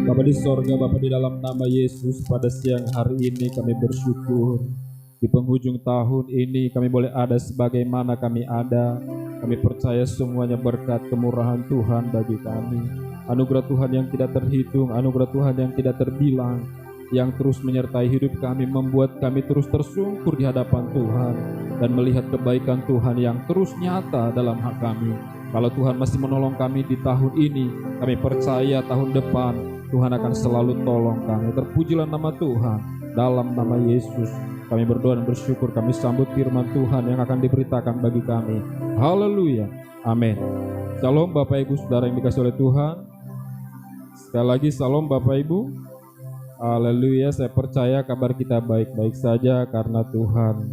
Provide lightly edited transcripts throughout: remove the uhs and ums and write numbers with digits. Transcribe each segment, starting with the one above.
Bapa di sorga, Bapa di dalam nama Yesus, pada siang hari ini kami bersyukur. Di penghujung tahun ini kami boleh ada sebagaimana kami ada. Kami percaya semuanya berkat kemurahan Tuhan bagi kami. Anugerah Tuhan yang tidak terhitung, anugerah Tuhan yang tidak terbilang, yang terus menyertai hidup kami, membuat kami terus tersungkur di hadapan Tuhan dan melihat kebaikan Tuhan yang terus nyata dalam hak kami. Kalau Tuhan masih menolong kami di tahun ini, kami percaya tahun depan Tuhan akan selalu tolong kami. Terpujilah nama Tuhan. Dalam nama Yesus kami berdoa dan bersyukur. Kami sambut firman Tuhan yang akan diberitakan bagi kami. Haleluya, amin. Shalom Bapak Ibu Saudara yang dikasihi oleh Tuhan. Sekali lagi shalom Bapak Ibu. Haleluya, saya percaya kabar kita baik-baik saja karena Tuhan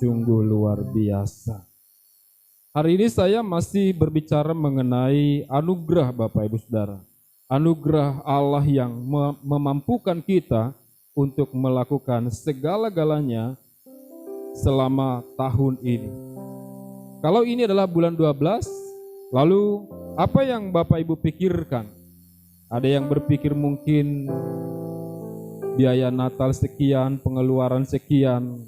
sungguh luar biasa. Hari ini saya masih berbicara mengenai anugerah Bapak Ibu Saudara. Anugerah Allah yang memampukan kita untuk melakukan segala-galanya selama tahun ini. Kalau ini adalah bulan 12, lalu apa yang Bapak Ibu pikirkan? Ada yang berpikir mungkin biaya Natal sekian, pengeluaran sekian,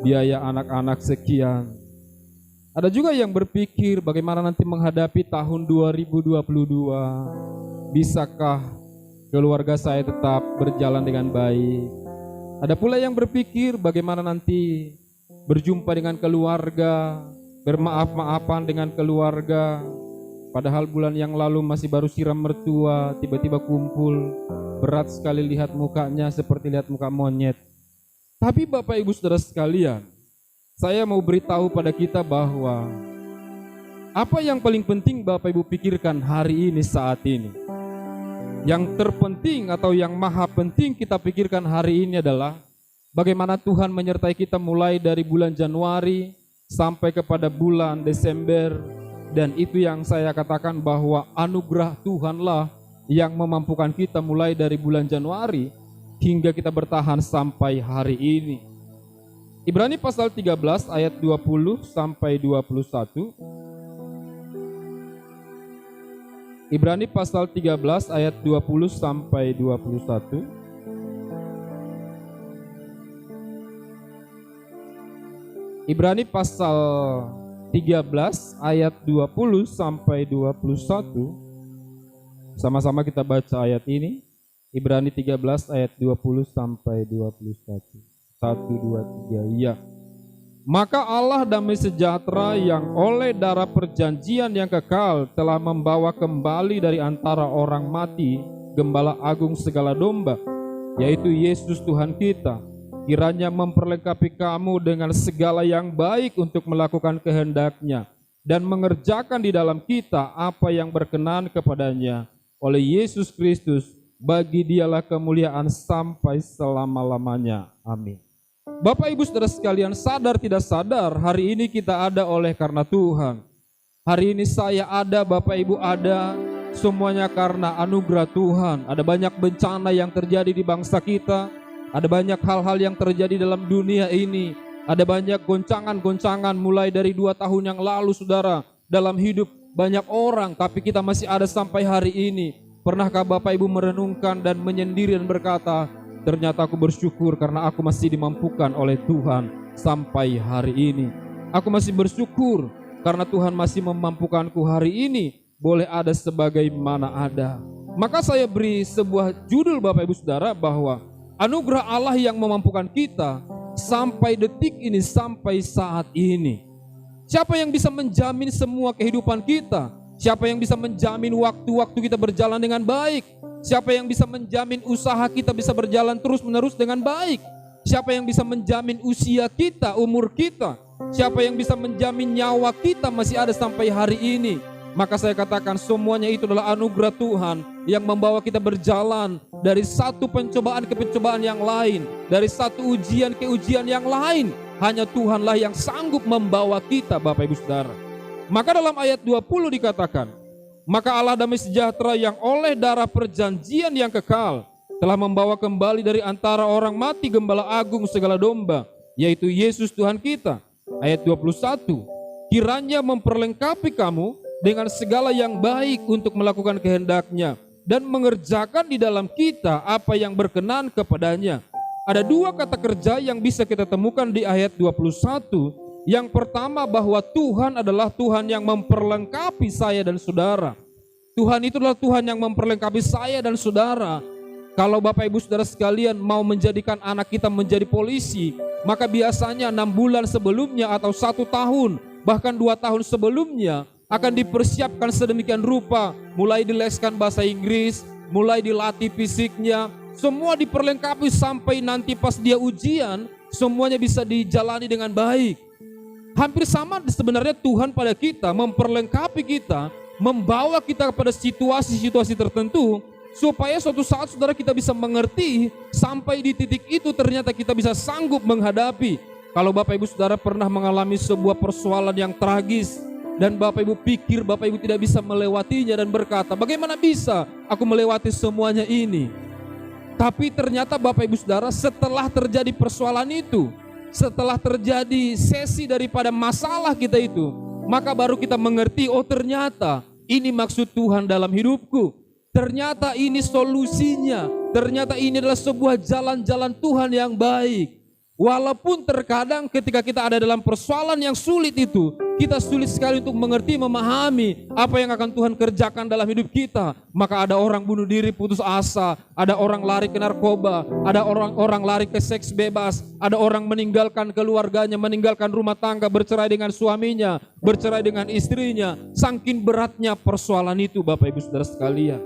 biaya anak-anak sekian. Ada juga yang berpikir bagaimana nanti menghadapi tahun 2022. Bisakah keluarga saya tetap berjalan dengan baik? Ada pula yang berpikir bagaimana nanti berjumpa dengan keluarga, bermaaf-maafan dengan keluarga. Padahal bulan yang lalu masih baru siram mertua, tiba-tiba kumpul. Berat sekali lihat mukanya seperti lihat muka monyet. Tapi Bapak Ibu Saudara sekalian, saya mau beritahu pada kita bahwa apa yang paling penting Bapak Ibu pikirkan hari ini saat ini. Yang terpenting atau yang maha penting kita pikirkan hari ini adalah bagaimana Tuhan menyertai kita mulai dari bulan Januari sampai kepada bulan Desember. Dan itu yang saya katakan bahwa anugerah Tuhanlah yang memampukan kita mulai dari bulan Januari hingga kita bertahan sampai hari ini. Ibrani pasal 13 ayat 20 sampai 21. Ibrani pasal 13 ayat 20 sampai 21. Ibrani pasal 13 ayat 20 sampai 21. Sama-sama kita baca ayat ini. Ibrani 13 ayat 20 sampai 21. 1, 2, 3, iya. Maka Allah damai sejahtera yang oleh darah perjanjian yang kekal telah membawa kembali dari antara orang mati Gembala Agung segala domba, yaitu Yesus Tuhan kita, kiranya memperlengkapi kamu dengan segala yang baik untuk melakukan kehendak-Nya dan mengerjakan di dalam kita apa yang berkenan kepadanya oleh Yesus Kristus. Bagi Dialah kemuliaan sampai selama-lamanya. Amin. Bapak Ibu Saudara sekalian, sadar tidak sadar hari ini kita ada oleh karena Tuhan. Hari ini saya ada, Bapak Ibu ada, semuanya karena anugerah Tuhan. Ada banyak bencana yang terjadi di bangsa kita, ada banyak hal-hal yang terjadi dalam dunia ini, ada banyak goncangan-goncangan mulai dari 2 tahun yang lalu saudara. Dalam hidup banyak orang, tapi kita masih ada sampai hari ini. Pernahkah Bapak Ibu merenungkan dan menyendiri dan berkata, ternyata aku bersyukur karena aku masih dimampukan oleh Tuhan sampai hari ini. Aku masih bersyukur karena Tuhan masih memampukanku hari ini boleh ada sebagaimana ada. Maka saya beri sebuah judul Bapak Ibu Saudara bahwa anugerah Allah yang memampukan kita sampai detik ini, sampai saat ini. Siapa yang bisa menjamin semua kehidupan kita? Siapa yang bisa menjamin waktu-waktu kita berjalan dengan baik? Siapa yang bisa menjamin usaha kita bisa berjalan terus-menerus dengan baik? Siapa yang bisa menjamin usia kita, umur kita? Siapa yang bisa menjamin nyawa kita masih ada sampai hari ini? Maka saya katakan semuanya itu adalah anugerah Tuhan yang membawa kita berjalan dari satu pencobaan ke pencobaan yang lain, dari satu ujian ke ujian yang lain. Hanya Tuhanlah yang sanggup membawa kita, Bapak Ibu Saudara. Maka dalam ayat 20 dikatakan, maka Allah damai sejahtera yang oleh darah perjanjian yang kekal telah membawa kembali dari antara orang mati Gembala Agung segala domba, yaitu Yesus Tuhan kita. Ayat 21, kiranya memperlengkapi kamu dengan segala yang baik untuk melakukan kehendak-Nya dan mengerjakan di dalam kita apa yang berkenan kepadanya. Ada dua kata kerja yang bisa kita temukan di ayat 21. Yang pertama, bahwa Tuhan adalah Tuhan yang memperlengkapi saya dan saudara. Tuhan itu adalah Tuhan yang memperlengkapi saya dan saudara. Kalau Bapak Ibu Saudara sekalian mau menjadikan anak kita menjadi polisi, maka biasanya 6 bulan sebelumnya atau 1 tahun, bahkan 2 tahun sebelumnya akan dipersiapkan sedemikian rupa, mulai dileskan bahasa Inggris, mulai dilatih fisiknya, semua diperlengkapi sampai nanti pas dia ujian, semuanya bisa dijalani dengan baik. Hampir sama sebenarnya Tuhan pada kita, memperlengkapi kita, membawa kita kepada situasi-situasi tertentu, supaya suatu saat saudara kita bisa mengerti, sampai di titik itu ternyata kita bisa sanggup menghadapi. Kalau Bapak Ibu Saudara pernah mengalami sebuah persoalan yang tragis, dan Bapak Ibu pikir Bapak Ibu tidak bisa melewatinya dan berkata, bagaimana bisa aku melewati semuanya ini? Tapi ternyata Bapak Ibu Saudara, setelah terjadi persoalan itu, setelah terjadi sesi daripada masalah kita itu, maka baru kita mengerti, oh ternyata ini maksud Tuhan dalam hidupku. Ternyata ini solusinya. Ternyata ini adalah sebuah jalan-jalan Tuhan yang baik. Walaupun terkadang ketika kita ada dalam persoalan yang sulit itu, kita sulit sekali untuk mengerti, memahami apa yang akan Tuhan kerjakan dalam hidup kita. Maka ada orang bunuh diri putus asa, ada orang lari ke narkoba, ada orang lari ke seks bebas, ada orang meninggalkan keluarganya, meninggalkan rumah tangga, bercerai dengan suaminya, bercerai dengan istrinya. Saking beratnya persoalan itu Bapak Ibu Saudara sekalian.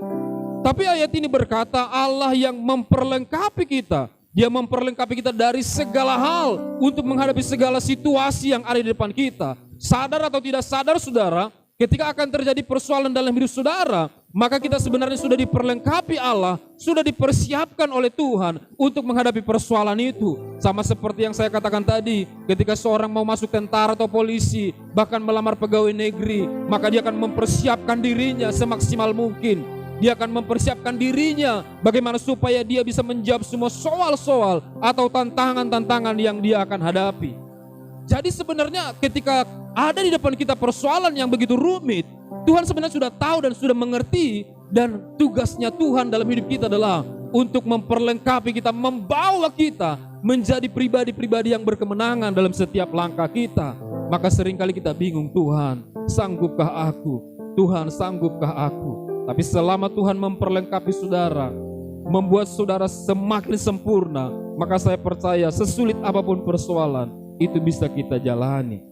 Tapi ayat ini berkata Allah yang memperlengkapi kita. Dia memperlengkapi kita dari segala hal untuk menghadapi segala situasi yang ada di depan kita. Sadar atau tidak sadar saudara, ketika akan terjadi persoalan dalam hidup saudara, maka kita sebenarnya sudah diperlengkapi Allah, sudah dipersiapkan oleh Tuhan untuk menghadapi persoalan itu. Sama seperti yang saya katakan tadi, ketika seorang mau masuk tentara atau polisi, bahkan melamar pegawai negeri, maka dia akan mempersiapkan dirinya semaksimal mungkin. Dia akan mempersiapkan dirinya bagaimana supaya dia bisa menjawab semua soal-soal atau tantangan-tantangan yang dia akan hadapi. Jadi sebenarnya ketika ada di depan kita persoalan yang begitu rumit, Tuhan sebenarnya sudah tahu dan sudah mengerti, dan tugasnya Tuhan dalam hidup kita adalah untuk memperlengkapi kita, membawa kita menjadi pribadi-pribadi yang berkemenangan dalam setiap langkah kita. Maka seringkali kita bingung, Tuhan sanggupkah aku? Tuhan sanggupkah aku? Tapi selama Tuhan memperlengkapi saudara, membuat saudara semakin sempurna, maka saya percaya sesulit apapun persoalan, itu bisa kita jalani.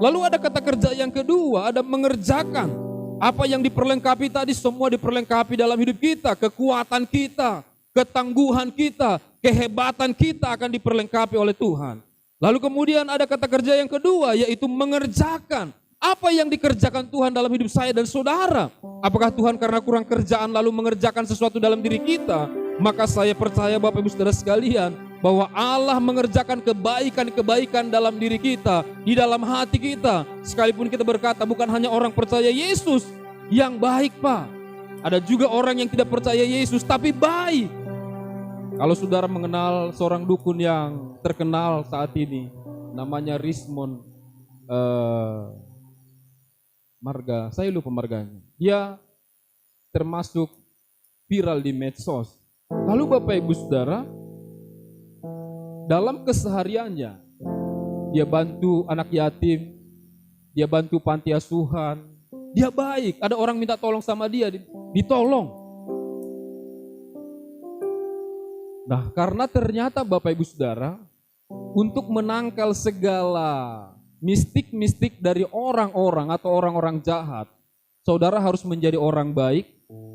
Lalu ada kata kerja yang kedua, ada mengerjakan. Apa yang diperlengkapi tadi semua diperlengkapi dalam hidup kita. Kekuatan kita, ketangguhan kita, kehebatan kita akan diperlengkapi oleh Tuhan. Lalu kemudian ada kata kerja yang kedua, yaitu mengerjakan. Apa yang dikerjakan Tuhan dalam hidup saya dan saudara? Apakah Tuhan karena kurang kerjaan lalu mengerjakan sesuatu dalam diri kita? Maka saya percaya Bapak Ibu Saudara sekalian, bahwa Allah mengerjakan kebaikan-kebaikan dalam diri kita, di dalam hati kita. Sekalipun kita berkata bukan hanya orang percaya Yesus yang baik Pak, ada juga orang yang tidak percaya Yesus tapi baik. Kalau saudara mengenal seorang dukun yang terkenal saat ini, namanya Rismond Marga, saya lupa marganya. Dia termasuk viral di medsos. Lalu Bapak Ibu Saudara, dalam kesehariannya, dia bantu anak yatim, dia bantu panti asuhan, dia baik. Ada orang minta tolong sama dia, ditolong. Nah, karena ternyata Bapak Ibu Saudara, untuk menangkal segala mistik-mistik dari orang-orang atau orang-orang jahat, saudara harus menjadi orang baik,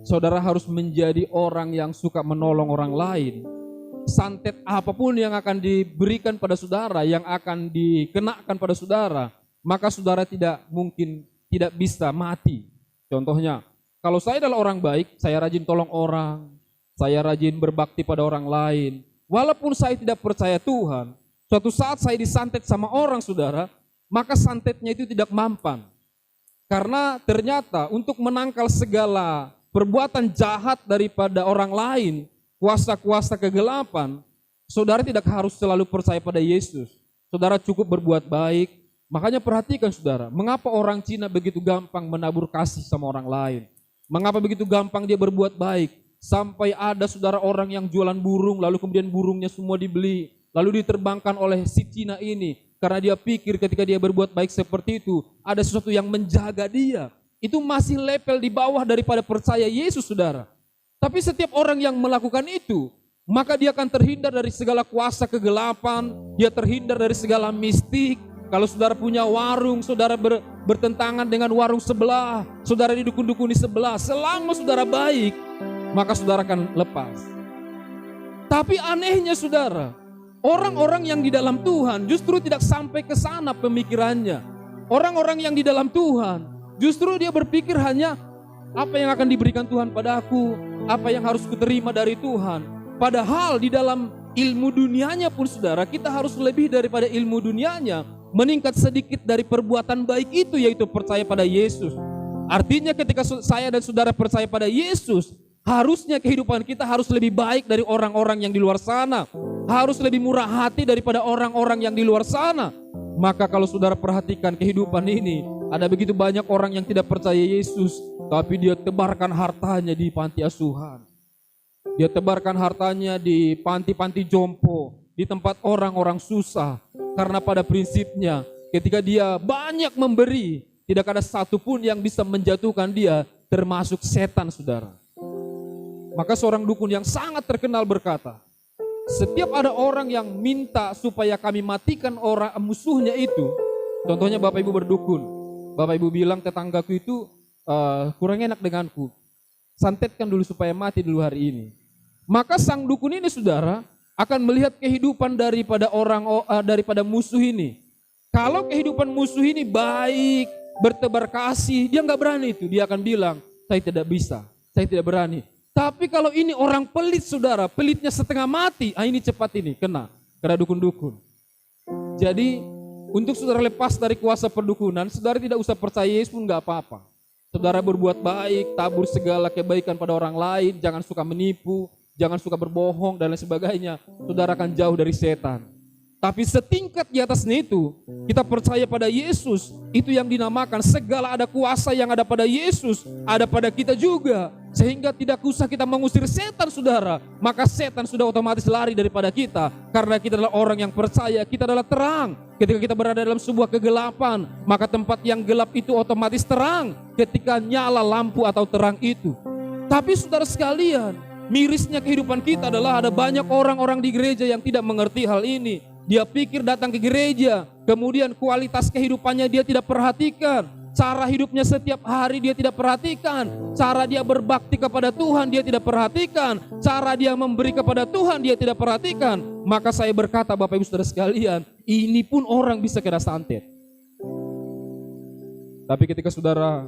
saudara harus menjadi orang yang suka menolong orang lain. Santet apapun yang akan diberikan pada saudara, yang akan dikenakan pada saudara, maka saudara tidak bisa mati. Contohnya, kalau saya adalah orang baik, saya rajin tolong orang, saya rajin berbakti pada orang lain. Walaupun saya tidak percaya Tuhan, suatu saat saya disantet sama orang saudara, maka santetnya itu tidak mampan. Karena ternyata untuk menangkal segala perbuatan jahat daripada orang lain, kuasa-kuasa kegelapan, saudara tidak harus selalu percaya pada Yesus. Saudara cukup berbuat baik. Makanya perhatikan saudara, mengapa orang Cina begitu gampang menabur kasih sama orang lain. Mengapa begitu gampang dia berbuat baik? Sampai ada saudara orang yang jualan burung, lalu kemudian burungnya semua dibeli, lalu diterbangkan oleh si Cina ini. Karena dia pikir ketika dia berbuat baik seperti itu, ada sesuatu yang menjaga dia. Itu masih level di bawah daripada percaya Yesus, saudara. Tapi setiap orang yang melakukan itu, maka dia akan terhindar dari segala kuasa kegelapan, dia terhindar dari segala mistik. Kalau saudara punya warung, saudara bertentangan dengan warung sebelah, saudara di dukun-dukun di sebelah, selama saudara baik, maka saudara akan lepas. Tapi anehnya saudara, orang-orang yang di dalam Tuhan justru tidak sampai ke sana pemikirannya. Orang-orang yang di dalam Tuhan, justru dia berpikir hanya apa yang akan diberikan Tuhan padaku, apa yang harus kuterima dari Tuhan. Padahal di dalam ilmu dunianya pun saudara, kita harus lebih daripada ilmu dunianya, meningkat sedikit dari perbuatan baik itu, yaitu percaya pada Yesus. Artinya ketika saya dan saudara percaya pada Yesus, harusnya kehidupan kita harus lebih baik dari orang-orang yang di luar sana, harus lebih murah hati daripada orang-orang yang di luar sana. Maka kalau saudara perhatikan kehidupan ini, ada begitu banyak orang yang tidak percaya Yesus, tapi dia tebarkan hartanya di panti asuhan. Dia tebarkan hartanya di panti-panti jompo, di tempat orang-orang susah. Karena pada prinsipnya ketika dia banyak memberi, tidak ada satupun yang bisa menjatuhkan dia, termasuk setan, saudara. Maka seorang dukun yang sangat terkenal berkata, setiap ada orang yang minta supaya kami matikan orang musuhnya itu, contohnya Bapak Ibu berdukun, Bapak Ibu bilang tetanggaku itu kurang enak denganku, santetkan dulu supaya mati dulu hari ini. Maka sang dukun ini saudara akan melihat kehidupan daripada musuh ini. Kalau kehidupan musuh ini baik, bertebar kasih, dia nggak berani itu. Dia akan bilang, saya tidak bisa, saya tidak berani. Tapi kalau ini orang pelit saudara, pelitnya setengah mati, ini cepat ini kena dukun-dukun. Jadi untuk saudara lepas dari kuasa perdukunan, saudara tidak usah percaya Yesus pun nggak apa-apa. Saudara berbuat baik, tabur segala kebaikan pada orang lain, jangan suka menipu, jangan suka berbohong dan lain sebagainya. Saudara akan jauh dari setan. Tapi setingkat di atasnya itu, kita percaya pada Yesus. Itu yang dinamakan segala ada kuasa yang ada pada Yesus, ada pada kita juga. Sehingga tidak usah kita mengusir setan saudara. Maka setan sudah otomatis lari daripada kita. Karena kita adalah orang yang percaya, kita adalah terang. Ketika kita berada dalam sebuah kegelapan, maka tempat yang gelap itu otomatis terang ketika nyala lampu atau terang itu. Tapi saudara sekalian, mirisnya kehidupan kita adalah ada banyak orang-orang di gereja yang tidak mengerti hal ini. Dia pikir datang ke gereja, kemudian kualitas kehidupannya dia tidak perhatikan. Cara hidupnya setiap hari dia tidak perhatikan. Cara dia berbakti kepada Tuhan dia tidak perhatikan. Cara dia memberi kepada Tuhan dia tidak perhatikan. Maka saya berkata Bapak Ibu Saudara sekalian, ini pun orang bisa kena santet. Tapi ketika saudara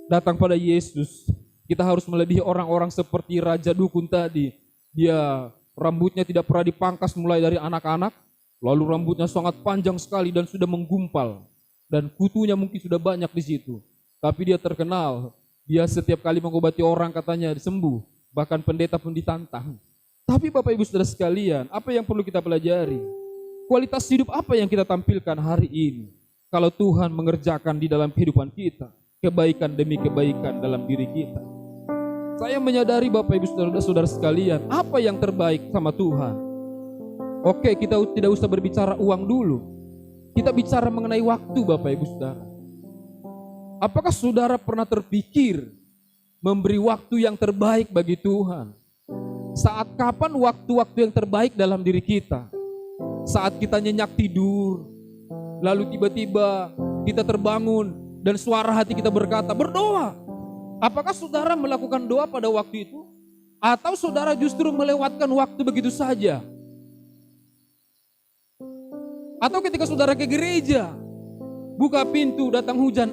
datang pada Yesus, kita harus melebihi orang-orang seperti Raja Dukun tadi. Dia rambutnya tidak pernah dipangkas mulai dari anak-anak, lalu rambutnya sangat panjang sekali dan sudah menggumpal, dan kutunya mungkin sudah banyak di situ. Tapi dia terkenal, dia setiap kali mengobati orang katanya sembuh, bahkan pendeta pun ditantang. Tapi Bapak Ibu Saudara sekalian, apa yang perlu kita pelajari? Kualitas hidup apa yang kita tampilkan hari ini? Kalau Tuhan mengerjakan di dalam kehidupan kita, kebaikan demi kebaikan dalam diri kita. Saya menyadari Bapak Ibu Saudara sekalian, apa yang terbaik sama Tuhan? Oke, kita tidak usah berbicara uang dulu. Kita bicara mengenai waktu Bapak Ibu Saudara. Apakah saudara pernah terpikir memberi waktu yang terbaik bagi Tuhan? Saat kapan waktu-waktu yang terbaik dalam diri kita? Saat kita nyenyak tidur, lalu tiba-tiba kita terbangun dan suara hati kita berkata, berdoa. Apakah saudara melakukan doa pada waktu itu? Atau saudara justru melewatkan waktu begitu saja? Atau ketika saudara ke gereja, buka pintu, datang hujan,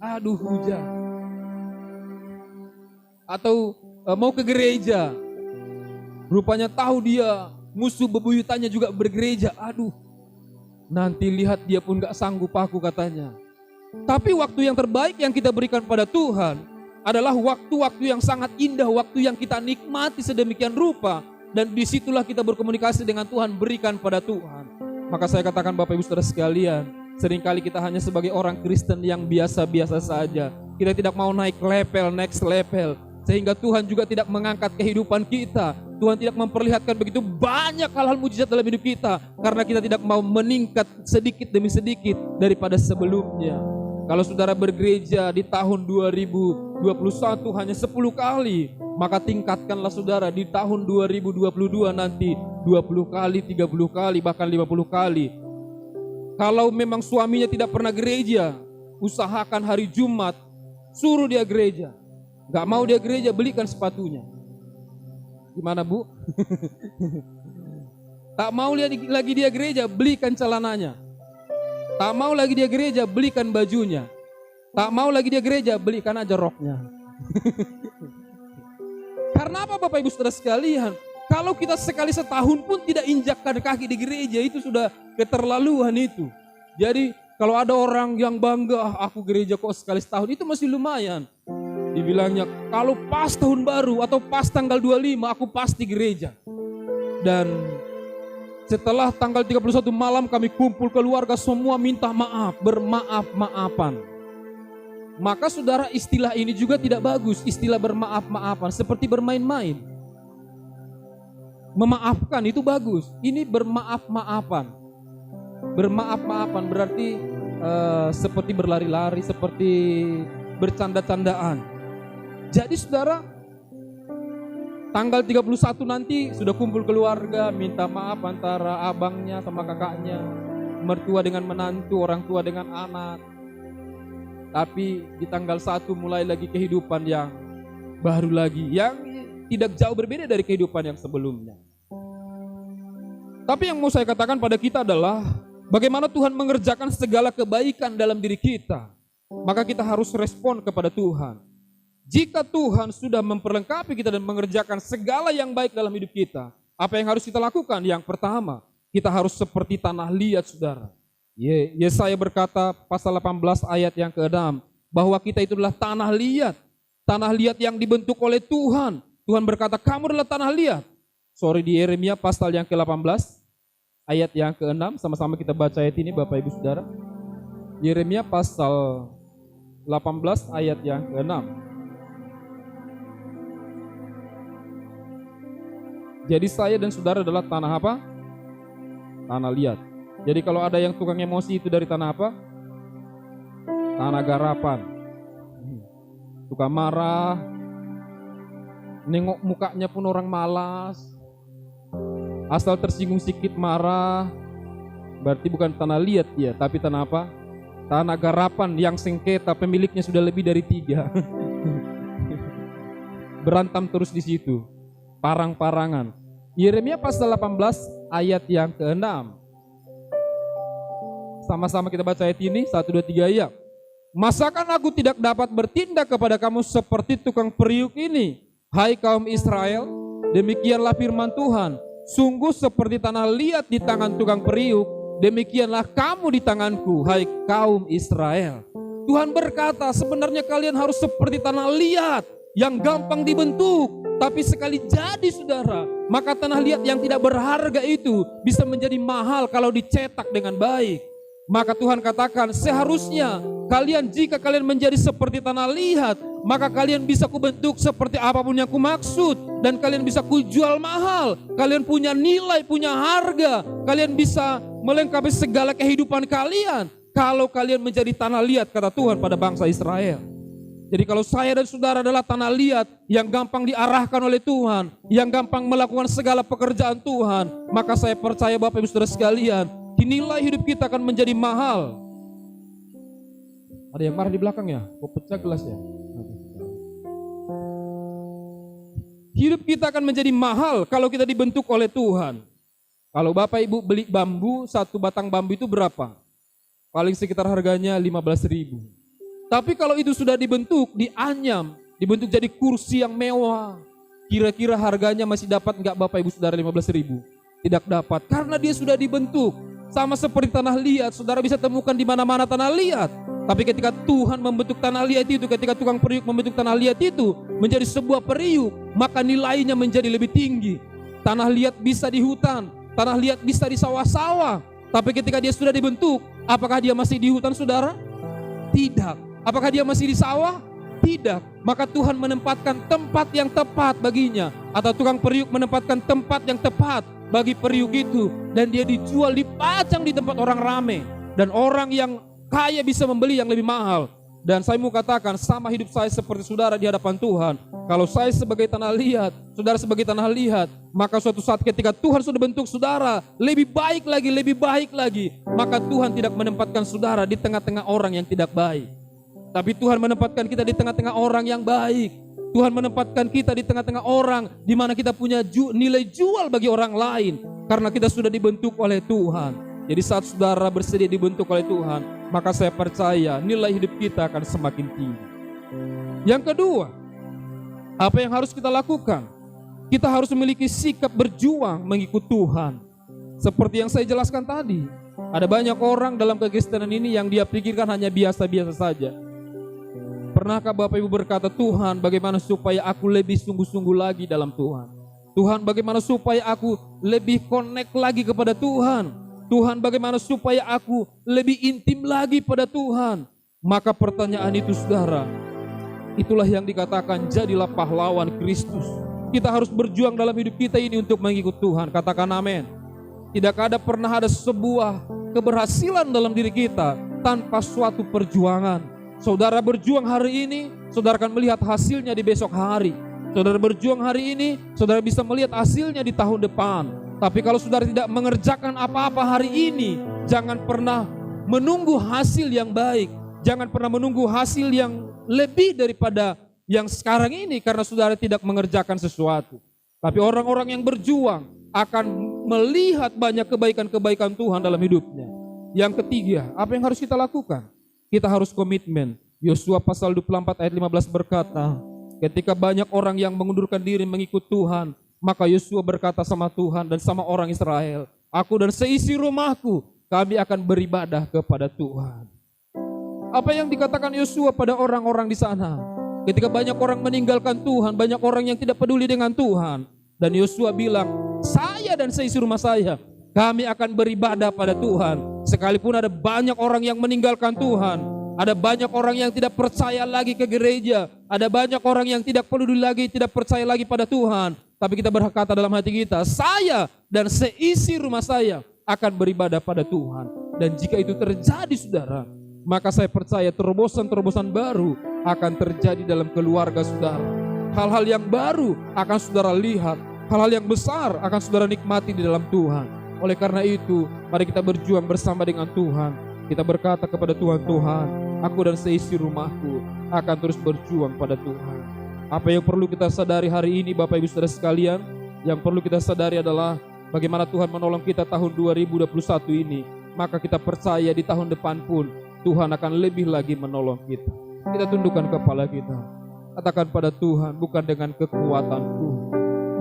aduh hujan. Atau mau ke gereja, rupanya tahu dia musuh bebuyutannya juga bergereja, aduh nanti lihat dia pun gak sanggup aku katanya. Tapi waktu yang terbaik yang kita berikan pada Tuhan adalah waktu-waktu yang sangat indah, waktu yang kita nikmati sedemikian rupa. Dan disitulah kita berkomunikasi dengan Tuhan, berikan pada Tuhan. Maka saya katakan Bapak Ibu Saudara sekalian, Seringkali kita hanya sebagai orang Kristen yang biasa-biasa saja. Kita tidak mau naik level, next level. Sehingga Tuhan juga tidak mengangkat kehidupan kita. Tuhan tidak memperlihatkan begitu banyak hal-hal mujizat dalam hidup kita. Karena kita tidak mau meningkat sedikit demi sedikit daripada sebelumnya. Kalau saudara bergereja di tahun 2021 hanya 10 kali, maka tingkatkanlah saudara di tahun 2022 nanti 20 kali, 30 kali, bahkan 50 kali. Kalau memang suaminya tidak pernah gereja, usahakan hari Jumat, suruh dia gereja. Gak mau dia gereja, belikan sepatunya. Gimana Bu? Tak mau lagi dia gereja, belikan celananya. Tak mau lagi dia gereja, belikan bajunya. Tak mau lagi dia gereja, belikan aja roknya. Karena apa Bapak Ibu Saudara sekalian? Kalau kita sekali setahun pun tidak injakkan kaki di gereja, itu sudah keterlaluan itu. Jadi kalau ada orang yang bangga, aku gereja kok sekali setahun, itu masih lumayan. Dibilangnya kalau pas tahun baru atau pas tanggal 25 aku pasti gereja. Dan setelah tanggal 31 malam kami kumpul keluarga semua minta maaf, bermaaf-maafan. Maka saudara, istilah ini juga tidak bagus, istilah bermaaf-maafan, seperti bermain-main. Memaafkan itu bagus, ini bermaaf-maafan. Bermaaf-maafan berarti seperti berlari-lari, seperti bercanda-candaan. Jadi saudara, tanggal 31 nanti sudah kumpul keluarga, minta maaf antara abangnya sama kakaknya, mertua dengan menantu, orang tua dengan anak. Tapi di tanggal 1 mulai lagi kehidupan yang baru lagi, yang tidak jauh berbeda dari kehidupan yang sebelumnya. Tapi yang mau saya katakan pada kita adalah bagaimana Tuhan mengerjakan segala kebaikan dalam diri kita. Maka kita harus respon kepada Tuhan. Jika Tuhan sudah memperlengkapi kita dan mengerjakan segala yang baik dalam hidup kita, apa yang harus kita lakukan? Yang pertama, kita harus seperti tanah liat, saudara. Yesaya berkata pasal 18 ayat yang ke-6 bahwa kita itu adalah tanah liat. Tanah liat yang dibentuk oleh Tuhan. Tuhan berkata, kamu adalah tanah liat. Di Yeremia pasal yang ke-18 ayat yang ke-6, sama-sama kita baca ayat ini Bapak Ibu Saudara. Yeremia pasal 18 ayat yang ke-6. Jadi saya dan saudara adalah tanah apa? Tanah liat. Jadi kalau ada yang tukang emosi itu dari tanah apa? Tanah garapan. Suka marah, nengok mukanya pun orang malas. Asal tersinggung sedikit marah, berarti bukan tanah liat dia, tapi tanah apa? Tanah garapan yang sengketa, pemiliknya sudah lebih dari 3. Berantem terus di situ, parang-parangan. Yeremia pasal 18 ayat yang ke-6. Sama-sama kita baca ayat ini, 1, 2, 3 ya. Masakan aku tidak dapat bertindak kepada kamu seperti tukang periuk ini, hai kaum Israel? Demikianlah firman Tuhan. Sungguh seperti tanah liat di tangan tukang periuk, demikianlah kamu di tanganku, hai kaum Israel. Tuhan berkata, sebenarnya kalian harus seperti tanah liat yang gampang dibentuk, tapi sekali jadi saudara, maka tanah liat yang tidak berharga itu bisa menjadi mahal kalau dicetak dengan baik. Maka Tuhan katakan, seharusnya kalian, jika kalian menjadi seperti tanah liat, maka kalian bisa kubentuk seperti apapun yang kumaksud, dan kalian bisa kujual mahal. Kalian punya nilai, punya harga. Kalian bisa melengkapi segala kehidupan kalian kalau kalian menjadi tanah liat, kata Tuhan pada bangsa Israel. Jadi kalau saya dan saudara adalah tanah liat yang gampang diarahkan oleh Tuhan, yang gampang melakukan segala pekerjaan Tuhan, maka saya percaya Bapak Ibu Saudara sekalian, nilai hidup kita akan menjadi mahal. Ada yang marah di belakang ya? Kok pecah gelas ya? Hidup kita akan menjadi mahal kalau kita dibentuk oleh Tuhan. Kalau Bapak Ibu beli bambu, 1 batang bambu itu berapa? Paling sekitar harganya 15.000. Tapi kalau itu sudah dibentuk, dianyam, dibentuk jadi kursi yang mewah, kira-kira harganya masih dapat enggak Bapak Ibu Saudara 15.000? Tidak dapat, karena dia sudah dibentuk. Sama seperti tanah liat, saudara bisa temukan di mana-mana tanah liat. Tapi ketika Tuhan membentuk tanah liat itu, ketika tukang periuk membentuk tanah liat itu menjadi sebuah periuk, maka nilainya menjadi lebih tinggi. Tanah liat bisa di hutan, tanah liat bisa di sawah-sawah. Tapi ketika dia sudah dibentuk, Apakah dia masih di hutan saudara? Tidak. Apakah dia masih di sawah? Tidak. Maka Tuhan menempatkan tempat yang tepat baginya. Atau tukang periuk menempatkan tempat yang tepat bagi periuk itu. Dan dia dijual, dipajang di tempat orang ramai. Dan orang yang kaya bisa membeli yang lebih mahal. Dan saya mau katakan, sama hidup saya seperti saudara di hadapan Tuhan. Kalau saya sebagai tanah liat, saudara sebagai tanah liat, maka suatu saat ketika Tuhan sudah bentuk saudara lebih baik lagi, maka Tuhan tidak menempatkan saudara di tengah-tengah orang yang tidak baik. Tapi Tuhan menempatkan kita di tengah-tengah orang yang baik. Tuhan menempatkan kita di tengah-tengah orang di mana kita punya nilai jual bagi orang lain. Karena kita sudah dibentuk oleh Tuhan. Jadi saat saudara bersedia dibentuk oleh Tuhan, maka saya percaya nilai hidup kita akan semakin tinggi. Yang kedua, apa yang harus kita lakukan? Kita harus memiliki sikap berjuang mengikut Tuhan. Seperti yang saya jelaskan tadi, ada banyak orang dalam kekristenan ini yang dia pikirkan hanya biasa-biasa saja. Pernahkah Bapak Ibu berkata, Tuhan bagaimana supaya aku lebih sungguh-sungguh lagi dalam Tuhan? Tuhan bagaimana supaya aku lebih connect lagi kepada Tuhan? Tuhan bagaimana supaya aku lebih intim lagi pada Tuhan? Maka pertanyaan itu saudara, itulah yang dikatakan jadilah pahlawan Kristus. Kita harus berjuang dalam hidup kita ini untuk mengikut Tuhan. Katakan amin. Tidak pernah ada sebuah keberhasilan dalam diri kita tanpa suatu perjuangan. Saudara berjuang hari ini, saudara akan melihat hasilnya di besok hari. Saudara berjuang hari ini, saudara bisa melihat hasilnya di tahun depan. Tapi kalau saudara tidak mengerjakan apa-apa hari ini, jangan pernah menunggu hasil yang baik. Jangan pernah menunggu hasil yang lebih daripada yang sekarang ini karena saudara tidak mengerjakan sesuatu. Tapi orang-orang yang berjuang akan melihat banyak kebaikan-kebaikan Tuhan dalam hidupnya. Yang ketiga, apa yang harus kita lakukan? Kita harus komitmen. Yosua pasal 24 ayat 15 berkata, ketika banyak orang yang mengundurkan diri mengikut Tuhan, maka Yosua berkata sama Tuhan dan sama orang Israel, aku dan seisi rumahku, kami akan beribadah kepada Tuhan. Apa yang dikatakan Yosua pada orang-orang di sana? Ketika banyak orang meninggalkan Tuhan, banyak orang yang tidak peduli dengan Tuhan. Dan Yosua bilang, saya dan seisi rumah saya, kami akan beribadah pada Tuhan. Sekalipun ada banyak orang yang meninggalkan Tuhan, ada banyak orang yang tidak percaya lagi ke gereja, ada banyak orang yang tidak peduli lagi, tidak percaya lagi pada Tuhan. Tapi kita berkata dalam hati kita, saya dan seisi rumah saya akan beribadah pada Tuhan. Dan jika itu terjadi saudara, maka saya percaya terobosan-terobosan baru akan terjadi dalam keluarga saudara. Hal-hal yang baru akan saudara lihat, hal-hal yang besar akan saudara nikmati di dalam Tuhan. Oleh karena itu, mari kita berjuang bersama dengan Tuhan. Kita berkata kepada Tuhan, Tuhan, aku dan seisi rumahku akan terus berjuang pada Tuhan. Apa yang perlu kita sadari hari ini Bapak Ibu Saudara sekalian? Yang perlu kita sadari adalah bagaimana Tuhan menolong kita tahun 2021 ini. Maka kita percaya di tahun depan pun Tuhan akan lebih lagi menolong kita. Kita tundukkan kepala kita. Katakan pada Tuhan, bukan dengan kekuatanku.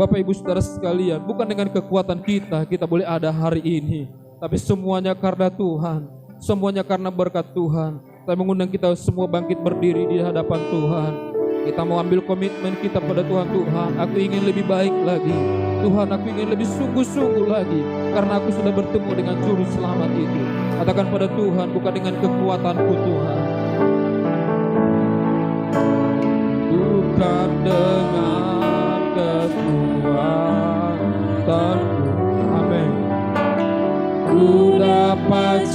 Bapak Ibu Saudara sekalian, bukan dengan kekuatan kita boleh ada hari ini. Tapi semuanya karena Tuhan. Semuanya karena berkat Tuhan. Saya mengundang kita semua bangkit berdiri di hadapan Tuhan. Kita mau ambil komitmen kita pada Tuhan. Tuhan, aku ingin lebih baik lagi. Tuhan, aku ingin lebih sungguh-sungguh lagi. Karena aku sudah bertemu dengan Juru Selamat itu. Katakan pada Tuhan, bukan dengan kekuatanku Tuhan. Bukan dengan kekuatanku. Amin. Ku dapat